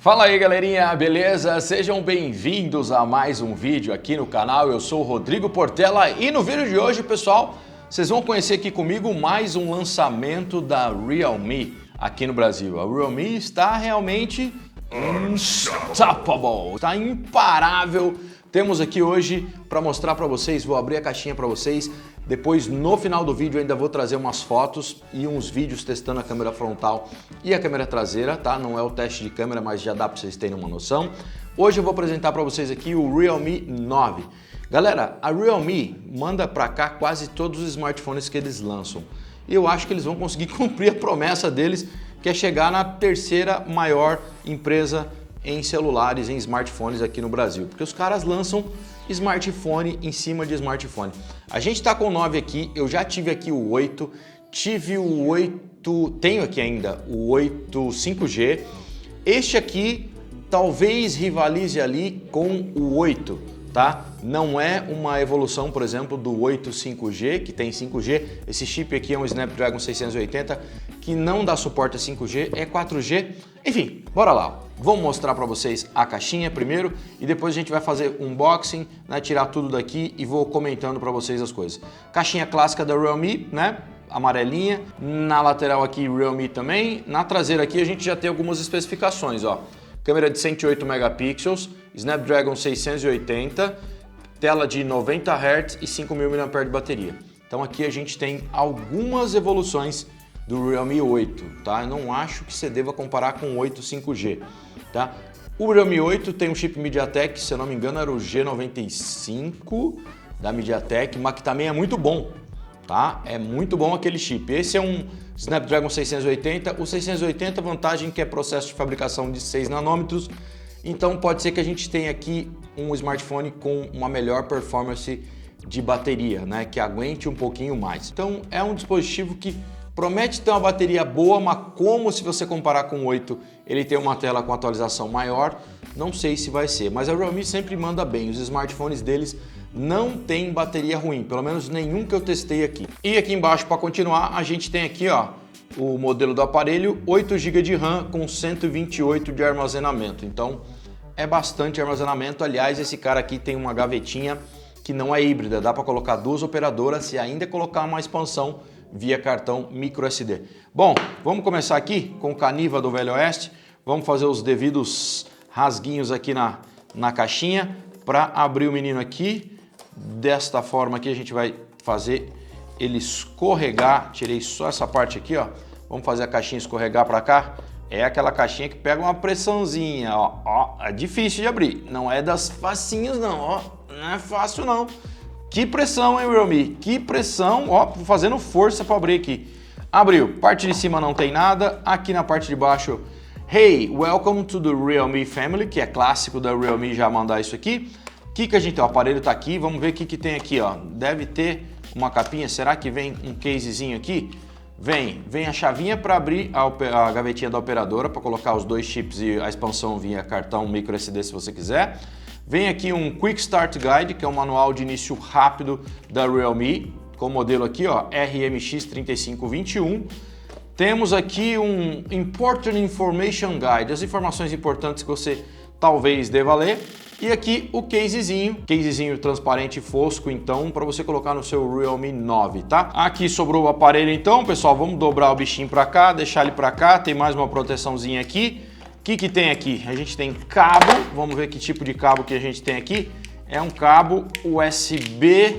Fala aí galerinha, beleza? Sejam bem-vindos a mais um vídeo aqui no canal. Eu sou o Rodrigo Portela e no vídeo de hoje, pessoal, vocês vão conhecer aqui comigo mais um lançamento da Realme aqui no Brasil. A Realme está realmente unstoppable, está imparável. Temos aqui hoje para mostrar para vocês, vou abrir a caixinha para vocês. Depois, no final do vídeo, ainda vou trazer umas fotos e uns vídeos testando a câmera frontal e a câmera traseira, tá? Não é o teste de câmera, mas já dá para vocês terem uma noção. Hoje eu vou apresentar para vocês aqui o Realme 9. Galera, a Realme manda para cá quase todos os smartphones que eles lançam. E eu acho que eles vão conseguir cumprir a promessa deles, que é chegar na terceira maior empresa em celulares, em smartphones aqui no Brasil. Porque os caras lançam smartphone em cima de smartphone. A gente está com o 9 aqui, eu já tive aqui o 8, tive o 8, tenho aqui ainda o 8 5G. Este aqui talvez rivalize ali com o 8, tá? Não é uma evolução, por exemplo, do 8 5G, que tem 5G. Esse chip aqui é um Snapdragon 680, que não dá suporte a 5G, é 4G. Enfim, bora lá. Vamos mostrar para vocês a caixinha primeiro e depois a gente vai fazer um unboxing, né, tirar tudo daqui e vou comentando para vocês as coisas. Caixinha clássica da Realme, né? Amarelinha. Na lateral aqui Realme também. Na traseira aqui a gente já tem algumas especificações, ó. Câmera de 108 megapixels, Snapdragon 680, tela de 90 Hz e 5.000 mAh de bateria. Então aqui a gente tem algumas evoluções do Realme 8, tá? Eu não acho que você deva comparar com o 8 5G, tá? O Realme 8 tem um chip MediaTek, se eu não me engano era o G95 da MediaTek, mas que também é muito bom, tá? É muito bom aquele chip. Esse é um Snapdragon 680, o 680 vantagem que é processo de fabricação de 6 nanômetros, então pode ser que a gente tenha aqui um smartphone com uma melhor performance de bateria, né? Que aguente um pouquinho mais. Então é um dispositivo que promete ter uma bateria boa, mas como se você comparar com o 8, ele tem uma tela com atualização maior, não sei se vai ser. Mas a Realme sempre manda bem, os smartphones deles não tem bateria ruim, pelo menos nenhum que eu testei aqui. E aqui embaixo, para continuar, a gente tem aqui, ó, o modelo do aparelho, 8 GB de RAM com 128 de armazenamento. Então é bastante armazenamento. Aliás, esse cara aqui tem uma gavetinha que não é híbrida, dá para colocar duas operadoras e ainda colocar uma expansão via cartão microSD. Bom, vamos começar aqui com o Caniva do Velho Oeste. Vamos fazer os devidos rasguinhos aqui na caixinha para abrir o menino aqui. Desta forma aqui a gente vai fazer ele escorregar. Tirei só essa parte aqui, ó. Vamos fazer a caixinha escorregar para cá. É aquela caixinha que pega uma pressãozinha, ó. Ó, é difícil de abrir. Não é das facinhos não, ó. Não é fácil não. Que pressão, hein, Realme? Que pressão, ó, fazendo força para abrir aqui. Abriu, parte de cima não tem nada, aqui na parte de baixo, hey, welcome to the Realme family, que é clássico da Realme já mandar isso aqui. O que a gente tem? O aparelho tá aqui, vamos ver o que tem aqui, ó. Deve ter uma capinha, será que vem um casezinho aqui? Vem a chavinha para abrir a gavetinha da operadora, para colocar os dois chips e a expansão via cartão microSD se você quiser. Vem aqui um Quick Start Guide, que é um manual de início rápido da Realme, com o modelo aqui, ó, RMX 3521. Temos aqui um Important Information Guide, as informações importantes que você talvez deva ler. E aqui o casezinho transparente e fosco, então, para você colocar no seu Realme 9, tá? Aqui sobrou o aparelho, então, pessoal, vamos dobrar o bichinho para cá, deixar ele para cá, tem mais uma proteçãozinha aqui. O que tem aqui? A gente tem cabo, vamos ver que tipo de cabo que a gente tem aqui. É um cabo USB,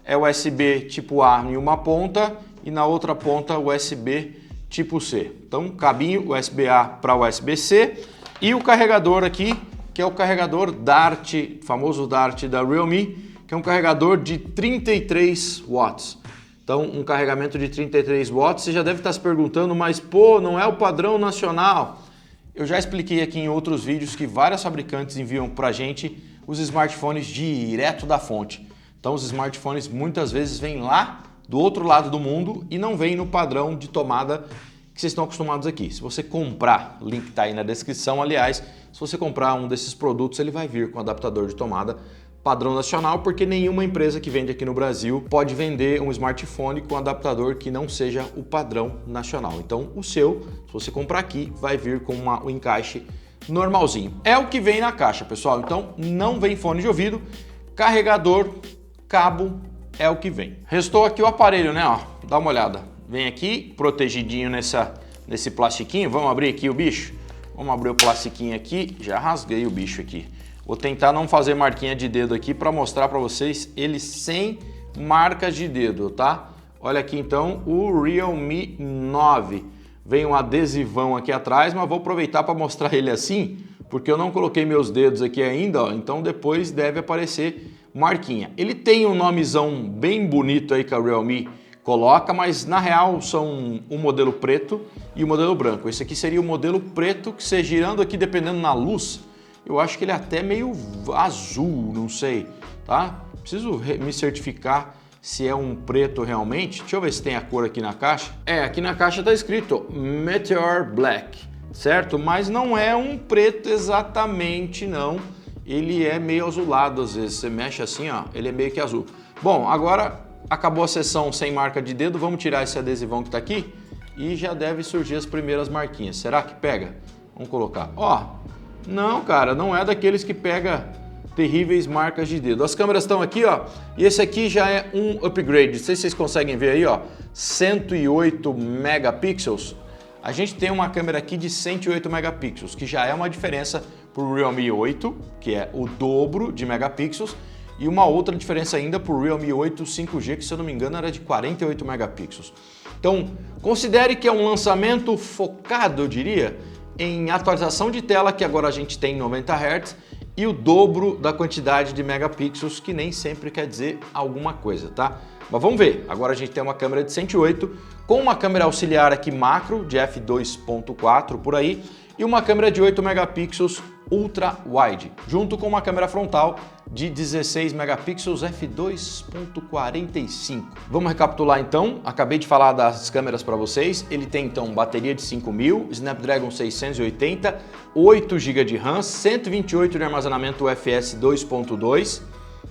é USB tipo A em uma ponta e na outra ponta USB tipo C. Então, cabinho USB-A para USB-C e o carregador aqui, que é o carregador Dart, famoso Dart da Realme, que é um carregador de 33 watts. Então, um carregamento de 33 watts, você já deve estar se perguntando, mas pô, não é o padrão nacional? Eu já expliquei aqui em outros vídeos que vários fabricantes enviam para a gente os smartphones direto da fonte. Então os smartphones muitas vezes vêm lá do outro lado do mundo e não vêm no padrão de tomada que vocês estão acostumados aqui. Se você comprar, o link está aí na descrição, aliás, se você comprar um desses produtos, ele vai vir com adaptador de tomada padrão nacional, porque nenhuma empresa que vende aqui no Brasil pode vender um smartphone com adaptador que não seja o padrão nacional. Então o seu, se você comprar aqui, vai vir com um encaixe normalzinho. É o que vem na caixa, pessoal. Então não vem fone de ouvido, carregador, cabo, é o que vem. Restou aqui o aparelho, né? Ó, dá uma olhada. Vem aqui, protegidinho nesse plastiquinho. Vamos abrir aqui o bicho? Vamos abrir o plastiquinho aqui. Já rasguei o bicho aqui. Vou tentar não fazer marquinha de dedo aqui para mostrar para vocês ele sem marcas de dedo, tá? Olha aqui então o Realme 9. Vem um adesivão aqui atrás, mas vou aproveitar para mostrar ele assim, porque eu não coloquei meus dedos aqui ainda, ó, então depois deve aparecer marquinha. Ele tem um nomezão bem bonito aí que a Realme coloca, mas na real são o modelo preto e o modelo branco. Esse aqui seria o modelo preto, que você girando aqui, dependendo na luz, eu acho que ele é até meio azul, não sei, tá? Preciso me certificar se é um preto realmente. Deixa eu ver se tem a cor aqui na caixa. É, aqui na caixa tá escrito Meteor Black, certo? Mas não é um preto exatamente, não. Ele é meio azulado às vezes. Você mexe assim, ó, ele é meio que azul. Bom, agora acabou a sessão sem marca de dedo. Vamos tirar esse adesivão que tá aqui e já deve surgir as primeiras marquinhas. Será que pega? Vamos colocar. Ó, não, cara, não é daqueles que pega terríveis marcas de dedo. As câmeras estão aqui, ó, e esse aqui já é um upgrade. Não sei se vocês conseguem ver aí, ó, 108 megapixels. A gente tem uma câmera aqui de 108 megapixels, que já é uma diferença para o Realme 8, que é o dobro de megapixels, e uma outra diferença ainda para o Realme 8 5G, que se eu não me engano era de 48 megapixels. Então, considere que é um lançamento focado, eu diria, em atualização de tela, que agora a gente tem 90 Hz, e o dobro da quantidade de megapixels, que nem sempre quer dizer alguma coisa, tá? Mas vamos ver, agora a gente tem uma câmera de 108, com uma câmera auxiliar aqui macro, de f2.4 por aí, e uma câmera de 8 megapixels ultra wide, junto com uma câmera frontal de 16 megapixels f2.45. Vamos recapitular então, acabei de falar das câmeras para vocês. Ele tem então bateria de 5000, Snapdragon 680, 8 GB de RAM, 128 de armazenamento UFS 2.2,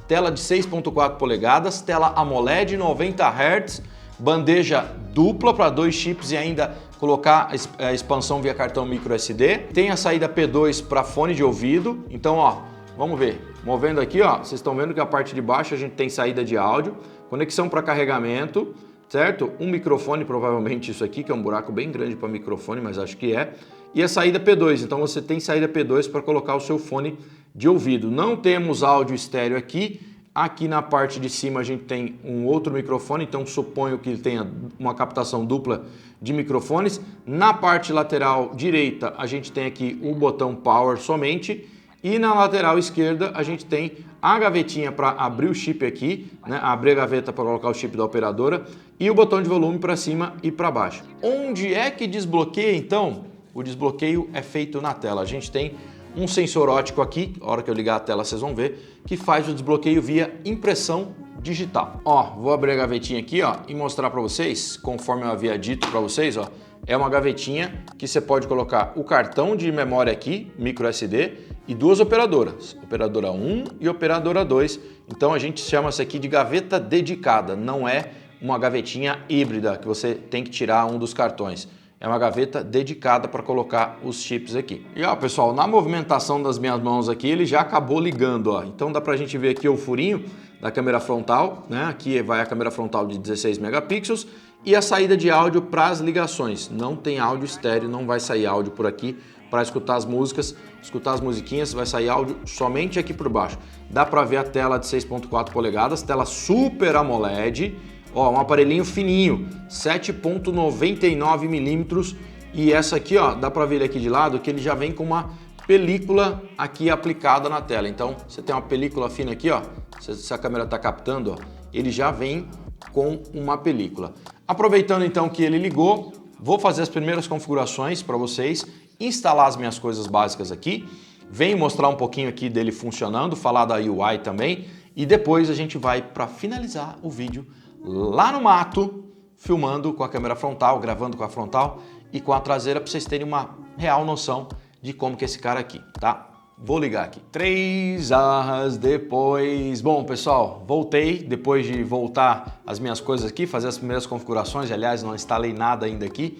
tela de 6.4 polegadas, tela AMOLED 90 Hz, bandeja dupla para 2 chips e ainda colocar a expansão via cartão microSD. Tem a saída P2 para fone de ouvido. Então, ó, vamos ver. Movendo aqui, ó, vocês estão vendo que a parte de baixo a gente tem saída de áudio, conexão para carregamento, certo? Um microfone, provavelmente isso aqui, que é um buraco bem grande para microfone, mas acho que é. E a saída P2, então você tem saída P2 para colocar o seu fone de ouvido. Não temos áudio estéreo aqui. Aqui na parte de cima a gente tem um outro microfone, então suponho que ele tenha uma captação dupla de microfones. Na parte lateral direita a gente tem aqui o botão Power somente. E na lateral esquerda a gente tem a gavetinha para abrir o chip aqui, né? Abrir a gaveta para colocar o chip da operadora e o botão de volume para cima e para baixo. Onde é que desbloqueia então? O desbloqueio é feito na tela. A gente tem um sensor óptico aqui, a hora que eu ligar a tela vocês vão ver, que faz o desbloqueio via impressão digital. Ó, vou abrir a gavetinha aqui, ó, e mostrar para vocês, conforme eu havia dito para vocês, ó, é uma gavetinha que você pode colocar o cartão de memória aqui, micro SD, e duas operadoras, operadora 1 e operadora 2. Então a gente chama isso aqui de gaveta dedicada, não é uma gavetinha híbrida que você tem que tirar um dos cartões. É uma gaveta dedicada para colocar os chips aqui. E ó, pessoal, na movimentação das minhas mãos aqui, ele já acabou ligando, ó. Então dá pra gente ver aqui o furinho da câmera frontal, né? Aqui vai a câmera frontal de 16 megapixels e a saída de áudio para as ligações. Não tem áudio estéreo, não vai sair áudio por aqui para escutar as músicas, escutar as musiquinhas, vai sair áudio somente aqui por baixo. Dá para ver a tela de 6.4 polegadas, tela Super AMOLED. Ó, um aparelhinho fininho, 7.99 milímetros, e essa aqui, ó, dá para ver ele aqui de lado que ele já vem com uma película aqui aplicada na tela. Então, você tem uma película fina aqui, ó, se a câmera está captando, ó, ele já vem com uma película. Aproveitando então que ele ligou, vou fazer as primeiras configurações para vocês, instalar as minhas coisas básicas aqui, venho mostrar um pouquinho aqui dele funcionando, falar da UI também, e depois a gente vai para finalizar o vídeo lá no mato, filmando com a câmera frontal, gravando com a frontal e com a traseira para vocês terem uma real noção de como que é esse cara aqui, tá? Vou ligar aqui. 3 horas depois. Bom, pessoal, voltei depois de voltar as minhas coisas aqui, fazer as primeiras configurações. Aliás, não instalei nada ainda aqui.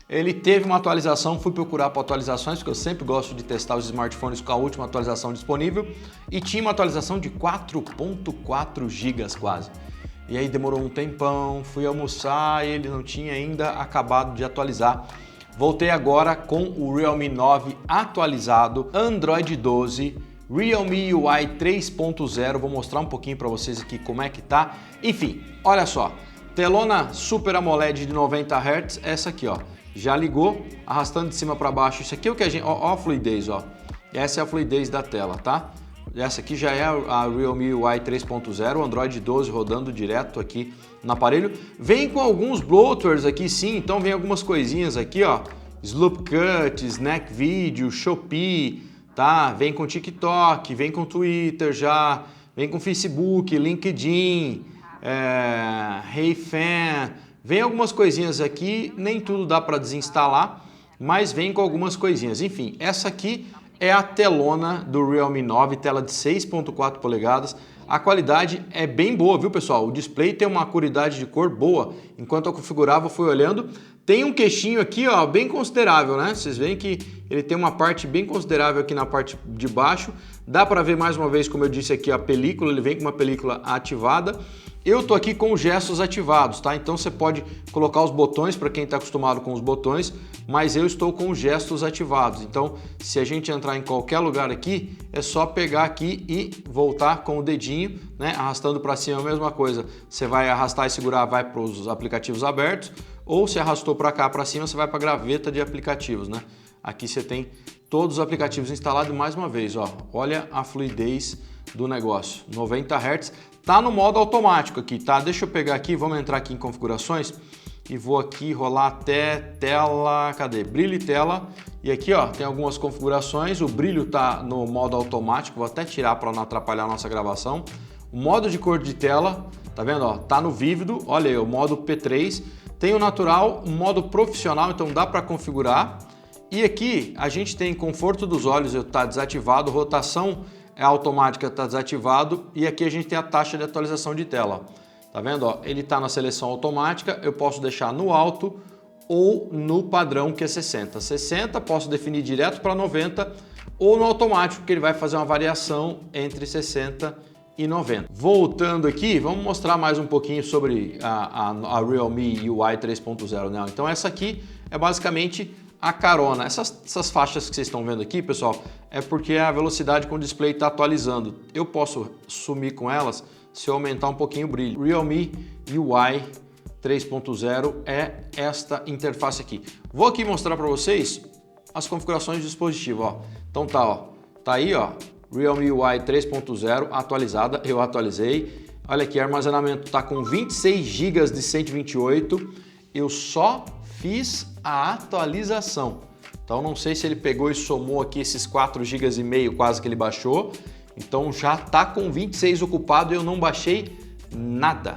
Ele teve uma atualização, fui procurar para atualizações, porque eu sempre gosto de testar os smartphones com a última atualização disponível, e tinha uma atualização de 4.4 GB quase. E aí demorou um tempão, fui almoçar e ele não tinha ainda acabado de atualizar. Voltei agora com o Realme 9 atualizado, Android 12, Realme UI 3.0, vou mostrar um pouquinho para vocês aqui como é que tá. Enfim, olha só, telona Super AMOLED de 90 Hz, essa aqui ó, já ligou, arrastando de cima para baixo, isso aqui é o que a gente, ó a fluidez ó, essa é a fluidez da tela, tá? Essa aqui já é a Realme UI 3.0, Android 12 rodando direto aqui no aparelho. Vem com alguns bloatwares aqui sim, então vem algumas coisinhas aqui, ó. Sloopcut, Snack Video, Shopee, tá? Vem com TikTok, vem com Twitter já, vem com Facebook, LinkedIn, HeyFan. Vem algumas coisinhas aqui, nem tudo dá para desinstalar, mas vem com algumas coisinhas. Enfim, essa aqui é a telona do Realme 9, tela de 6.4 polegadas. A qualidade é bem boa, viu pessoal? O display tem uma acuidade de cor boa. Enquanto eu configurava, eu fui olhando. Tem um queixinho aqui, ó, bem considerável, né? Vocês veem que ele tem uma parte bem considerável aqui na parte de baixo. Dá para ver mais uma vez, como eu disse aqui, a película. Ele vem com uma película ativada. Eu tô aqui com os gestos ativados, tá? Então você pode colocar os botões para quem está acostumado com os botões, mas eu estou com os gestos ativados. Então, se a gente entrar em qualquer lugar aqui, é só pegar aqui e voltar com o dedinho, né? Arrastando para cima, a mesma coisa. Você vai arrastar e segurar, vai para os aplicativos abertos, ou se arrastou para cá, para cima, você vai para a gaveta de aplicativos, né? Aqui você tem todos os aplicativos instalados mais uma vez, ó. Olha a fluidez do negócio, 90 Hz. Tá no modo automático aqui, tá? Deixa eu pegar aqui, vamos entrar aqui em configurações e vou aqui rolar até tela, cadê? Brilho e tela. E aqui, ó, tem algumas configurações. O brilho tá no modo automático, vou até tirar para não atrapalhar a nossa gravação. O modo de cor de tela, tá vendo, ó? Tá no vívido, olha aí, o modo P3. Tem o natural, o modo profissional, então dá para configurar. E aqui a gente tem conforto dos olhos, tá desativado, rotação automática está desativado, e aqui a gente tem a taxa de atualização de tela. Tá vendo? Ó, ele está na seleção automática, eu posso deixar no alto ou no padrão que é 60. 60 posso definir direto para 90 ou no automático, que ele vai fazer uma variação entre 60 e 90. Voltando aqui, vamos mostrar mais um pouquinho sobre a Realme UI 3.0, né? Então essa aqui é basicamente a carona. Essas faixas que vocês estão vendo aqui, pessoal, é porque a velocidade com o display está atualizando. Eu posso sumir com elas se eu aumentar um pouquinho o brilho. Realme UI 3.0 é esta interface aqui. Vou aqui mostrar para vocês as configurações do dispositivo, ó. Então tá aí, ó, Realme UI 3.0 atualizada, eu atualizei. Olha aqui, armazenamento tá com 26 GB de 128. Eu só fiz a atualização. Então não sei se ele pegou e somou aqui esses 4,5 GB quase que ele baixou. Então já tá com 26 ocupado e eu não baixei nada.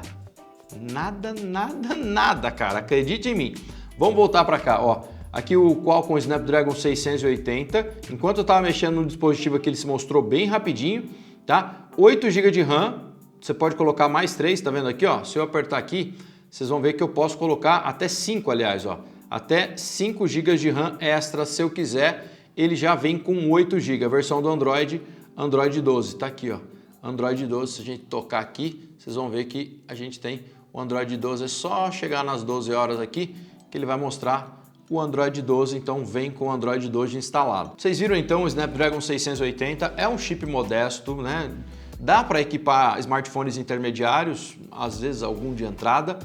Nada, cara. Acredite em mim. Vamos voltar para cá, ó. Aqui o Qualcomm Snapdragon 680. Enquanto eu estava mexendo no dispositivo aqui, ele se mostrou bem rapidinho, tá? 8 GB de RAM. Você pode colocar mais 3, tá vendo aqui, ó? Se eu apertar aqui, vocês vão ver que eu posso colocar até 5, aliás, ó. Até 5 GB de RAM extra, se eu quiser. Ele já vem com 8 GB. A versão do Android 12, tá aqui, ó. Android 12, se a gente tocar aqui, vocês vão ver que a gente tem o Android 12. É só chegar nas 12 horas aqui que ele vai mostrar o Android 12, então vem com o Android 12 instalado. Vocês viram então o Snapdragon 680, é um chip modesto, né? Dá para equipar smartphones intermediários, às vezes algum de entrada.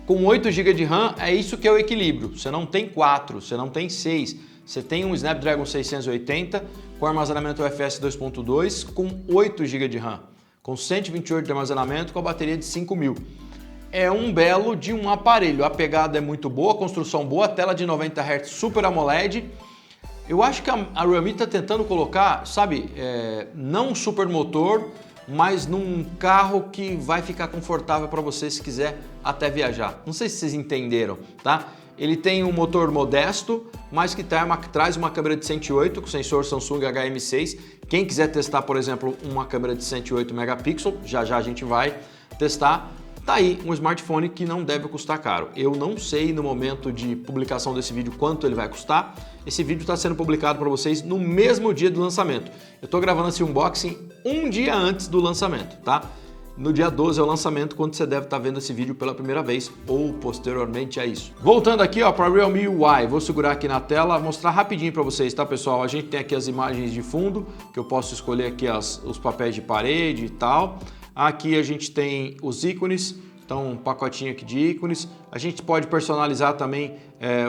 Com 8 GB de RAM, é isso que é o equilíbrio. Você não tem 4, você não tem 6. Você tem um Snapdragon 680 com armazenamento UFS 2.2 com 8 GB de RAM, com 128 de armazenamento com a bateria de 5.000. É um belo de um aparelho. A pegada é muito boa, a construção boa, a tela de 90 Hz Super AMOLED. Eu acho que a Realme está tentando colocar, sabe, não um super motor, mas num carro que vai ficar confortável para você se quiser até viajar. Não sei se vocês entenderam, tá? Ele tem um motor modesto, mas que traz uma câmera de 108 com sensor Samsung HM6. Quem quiser testar, por exemplo, uma câmera de 108 megapixels, já a gente vai testar. Tá aí um smartphone que não deve custar caro. Eu não sei no momento de publicação desse vídeo quanto ele vai custar. Esse vídeo está sendo publicado para vocês no mesmo dia do lançamento. Eu estou gravando esse unboxing um dia antes do lançamento, tá? No dia 12 é o lançamento, quando você deve estar vendo esse vídeo pela primeira vez ou posteriormente a isso. Voltando aqui para Realme UI, vou segurar aqui na tela, mostrar rapidinho para vocês, tá pessoal? A gente tem aqui as imagens de fundo, que eu posso escolher aqui os papéis de parede e tal. Aqui a gente tem os ícones, então um pacotinho aqui de ícones. A gente pode personalizar também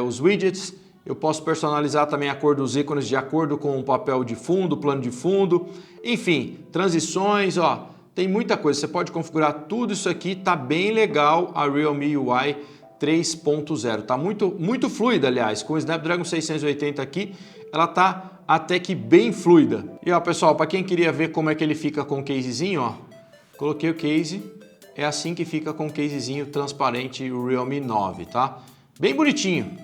os widgets. Eu posso personalizar também a cor dos ícones de acordo com o papel de fundo, plano de fundo. Enfim, transições, ó. Tem muita coisa, você pode configurar tudo isso aqui, tá bem legal a Realme UI 3.0. Tá muito fluida, aliás, com o Snapdragon 680 aqui, ela tá até que bem fluida. E ó, pessoal, para quem queria ver como é que ele fica com o casezinho, ó, coloquei o case, é assim que fica com o casezinho transparente o Realme 9, tá? Bem bonitinho,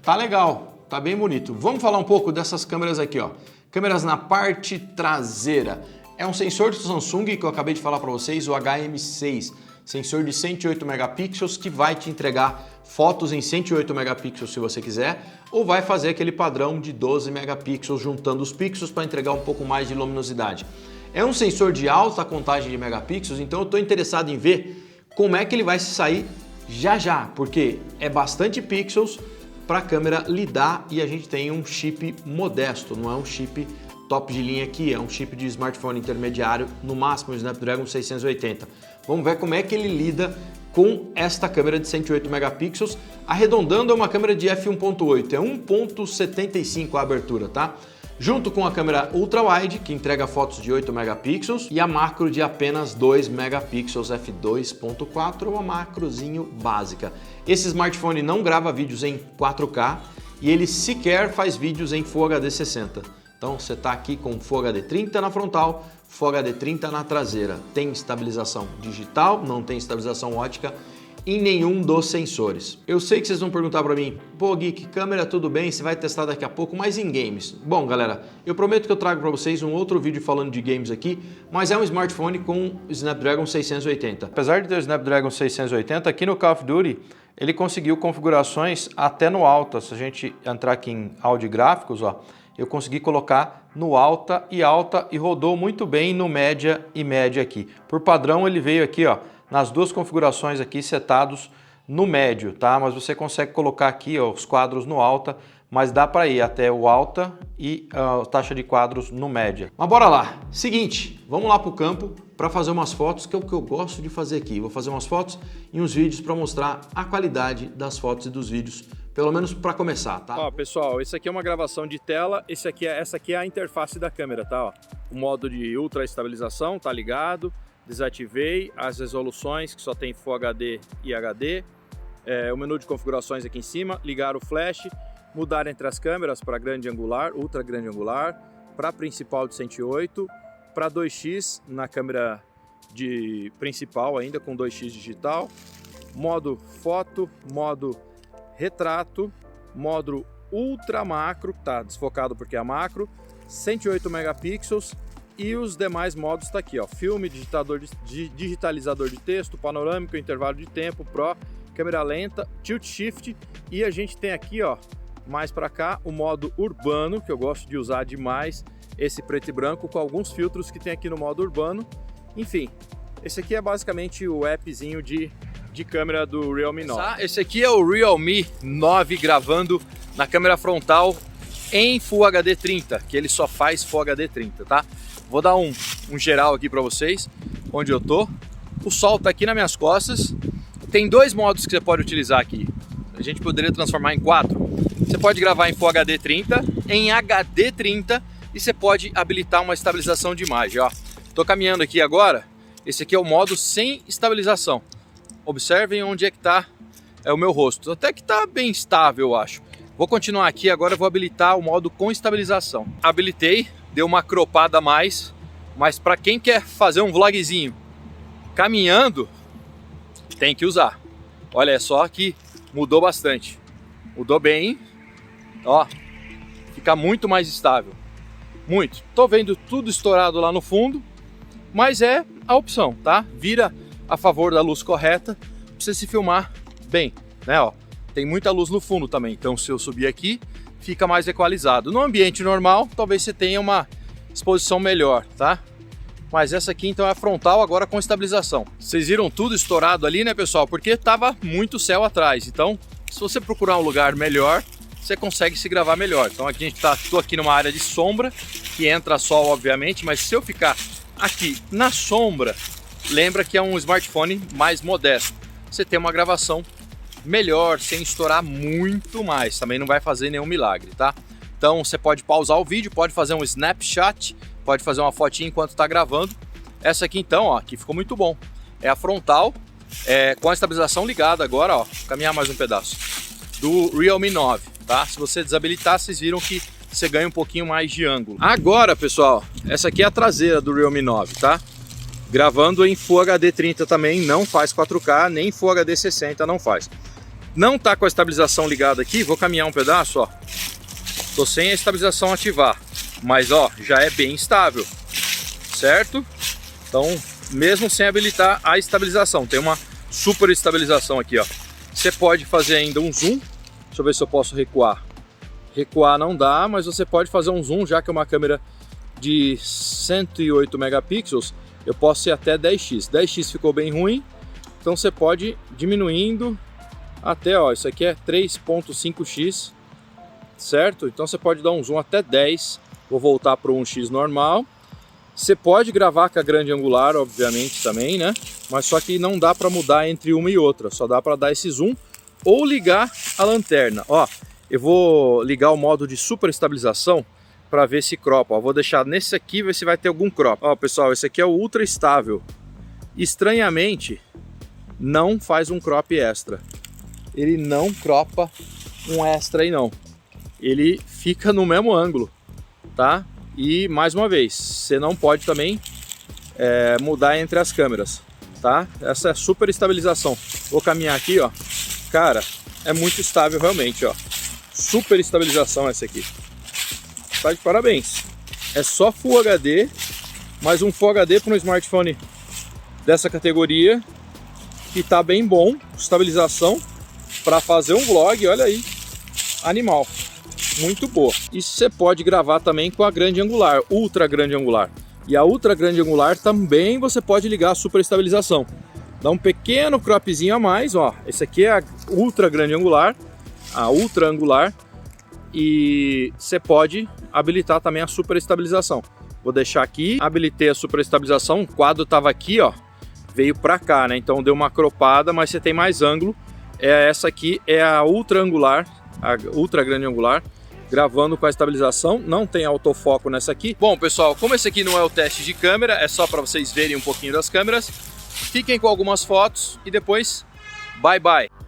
tá legal, tá bem bonito. Vamos falar um pouco dessas câmeras aqui, ó. Câmeras na parte traseira. É um sensor do Samsung que eu acabei de falar para vocês, o HM6, sensor de 108 megapixels que vai te entregar fotos em 108 megapixels se você quiser, ou vai fazer aquele padrão de 12 megapixels juntando os pixels para entregar um pouco mais de luminosidade. É um sensor de alta contagem de megapixels, então eu estou interessado em ver como é que ele vai se sair já, porque é bastante pixels para a câmera lidar e a gente tem um chip modesto, não é um chip top de linha aqui, é um chip de smartphone intermediário, no máximo o Snapdragon 680. Vamos ver como é que ele lida com esta câmera de 108 megapixels, arredondando é uma câmera de f1.8, é 1.75 a abertura, tá? Junto com a câmera ultra-wide, que entrega fotos de 8 megapixels, e a macro de apenas 2 megapixels f2.4, uma macrozinho básica. Esse smartphone não grava vídeos em 4K e ele sequer faz vídeos em Full HD 60. Então você está aqui com Full HD 30 na frontal, Full HD 30 na traseira. Tem estabilização digital, não tem estabilização ótica em nenhum dos sensores. Eu sei que vocês vão perguntar para mim, pô Geek, câmera tudo bem, você vai testar daqui a pouco, mas em games? Bom galera, eu prometo que eu trago para vocês um outro vídeo falando de games aqui, mas é um smartphone com Snapdragon 680. Apesar de ter o Snapdragon 680, aqui no Call of Duty ele conseguiu configurações até no alta. Se a gente entrar aqui em áudio e gráficos, ó, eu consegui colocar no alta e rodou muito bem no média e média aqui. Por padrão ele veio aqui, ó, nas duas configurações aqui setados no médio, tá? Mas você consegue colocar aqui, ó, os quadros no alta, mas dá para ir até o alta e a taxa de quadros no média. Mas bora lá. Seguinte, vamos lá para o campo para fazer umas fotos, que é o que eu gosto de fazer aqui. Vou fazer umas fotos e uns vídeos para mostrar a qualidade das fotos e dos vídeos, pelo menos para começar, tá? Ó, pessoal, esse aqui é uma gravação de tela, essa aqui é a interface da câmera, tá? Ó, o modo de ultra estabilização tá ligado. Desativei as resoluções que só tem Full HD e HD, o menu de configurações aqui em cima, ligar o flash, mudar entre as câmeras para grande angular, ultra grande angular, para principal de 108, para 2x na câmera de principal ainda com 2x digital, modo foto, modo retrato, modo ultra macro, tá desfocado porque é macro, 108 megapixels. E os demais modos tá aqui, ó, filme, digitalizador de texto, panorâmico, intervalo de tempo, Pro, câmera lenta, tilt shift e a gente tem aqui, ó, mais para cá, o modo urbano, que eu gosto de usar demais, esse preto e branco com alguns filtros que tem aqui no modo urbano. Enfim, esse aqui é basicamente o appzinho de câmera do Realme 9. Esse aqui é o Realme 9 gravando na câmera frontal em Full HD 30, que ele só faz Full HD 30, tá? Vou dar um geral aqui para vocês, onde eu tô. O sol tá aqui nas minhas costas. Tem dois modos que você pode utilizar aqui. A gente poderia transformar em 4. Você pode gravar em Full HD 30, em HD 30 e você pode habilitar uma estabilização de imagem, ó. Tô caminhando aqui agora. Esse aqui é o modo sem estabilização. Observem onde é que tá o meu rosto. Até que tá bem estável, eu acho. Vou continuar aqui, agora eu vou habilitar o modo com estabilização. Habilitei. Deu uma cropada a mais, mas para quem quer fazer um vlogzinho caminhando, tem que usar. Olha só que mudou bastante. Mudou bem, ó, fica muito mais estável. Muito. Tô vendo tudo estourado lá no fundo, mas é a opção, tá? Vira a favor da luz correta, pra você se filmar bem, né? Ó, tem muita luz no fundo também, então se eu subir aqui, fica mais equalizado. No ambiente normal, talvez você tenha uma exposição melhor, tá? Mas essa aqui então é a frontal agora com estabilização. Vocês viram tudo estourado ali, né, pessoal? Porque tava muito céu atrás. Então, se você procurar um lugar melhor, você consegue se gravar melhor. Então aqui a gente tô aqui numa área de sombra, que entra sol, obviamente, mas se eu ficar aqui na sombra, lembra que é um smartphone mais modesto. Você tem uma gravação melhor, sem estourar muito mais. Também não vai fazer nenhum milagre, tá? Então você pode pausar o vídeo, pode fazer um snapshot, pode fazer uma fotinha enquanto está gravando. Essa aqui então, ó, aqui ficou muito bom. É a frontal, com a estabilização ligada agora, ó, vou caminhar mais um pedaço, do Realme 9, tá? Se você desabilitar, vocês viram que você ganha um pouquinho mais de ângulo. Agora, pessoal, essa aqui é a traseira do Realme 9, tá? Gravando em Full HD 30 também, não faz 4K, nem Full HD 60 não faz. Não tá com a estabilização ligada aqui, vou caminhar um pedaço, ó. Tô sem a estabilização ativar, mas ó, já é bem estável, certo? Então, mesmo sem habilitar a estabilização, tem uma super estabilização aqui, ó. Você pode fazer ainda um zoom, deixa eu ver se eu posso recuar. Recuar não dá, mas você pode fazer um zoom, já que é uma câmera de 108 megapixels, eu posso ir até 10x. 10x ficou bem ruim, então você pode ir diminuindo até, ó, isso aqui é 3.5x, certo? Então você pode dar um zoom até 10, vou voltar para o 1x normal. Você pode gravar com a grande angular, obviamente, também, né? Mas só que não dá para mudar entre uma e outra, só dá para dar esse zoom ou ligar a lanterna. Ó, eu vou ligar o modo de super estabilização para ver se cropa. Ó, vou deixar nesse aqui, ver se vai ter algum crop. Ó, pessoal, esse aqui é o ultra estável. Estranhamente, não faz um crop extra. Ele não cropa um extra aí não. Ele fica no mesmo ângulo, tá? E mais uma vez, você não pode também mudar entre as câmeras, tá? Essa é a super estabilização. Vou caminhar aqui, ó. Cara, é muito estável realmente, ó. Super estabilização essa aqui. Tá de parabéns. É só Full HD, mas um Full HD para um smartphone dessa categoria que tá bem bom, estabilização para fazer um vlog, olha aí, animal, muito boa. E você pode gravar também com a grande angular, ultra grande angular. E a ultra grande angular também você pode ligar a super estabilização. Dá um pequeno cropzinho a mais, ó. Esse aqui é a ultra grande angular, a ultra angular. E você pode habilitar também a super estabilização. Vou deixar aqui, habilitei a super estabilização, o quadro estava aqui, ó, veio para cá, né? Então deu uma cropada, mas você tem mais ângulo. Essa aqui é a ultra angular, a ultra grande angular, gravando com a estabilização, não tem autofoco nessa aqui. Bom, pessoal, como esse aqui não é o teste de câmera, é só para vocês verem um pouquinho das câmeras. Fiquem com algumas fotos e depois, bye bye!